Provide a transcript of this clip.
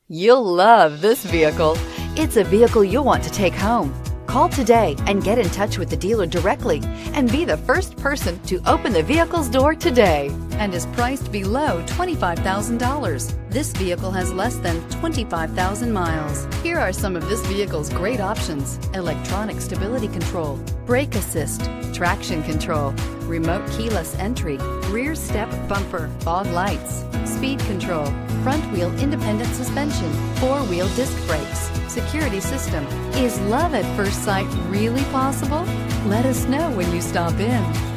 You'll love this vehicle. It's a vehicle you'll want to take home. Call today and get in touch with the dealer directly and be the first person to open the vehicle's door today, and is priced below $25,000. This vehicle has less than 25,000 miles. Here are some of this vehicle's great options: electronic stability control, brake assist, traction control, remote keyless entry, rear step bumper, fog lights, speed control, front wheel independent suspension, four-wheel disc brakes, security system. Is love at first sight really possible? Let us know when you stop in.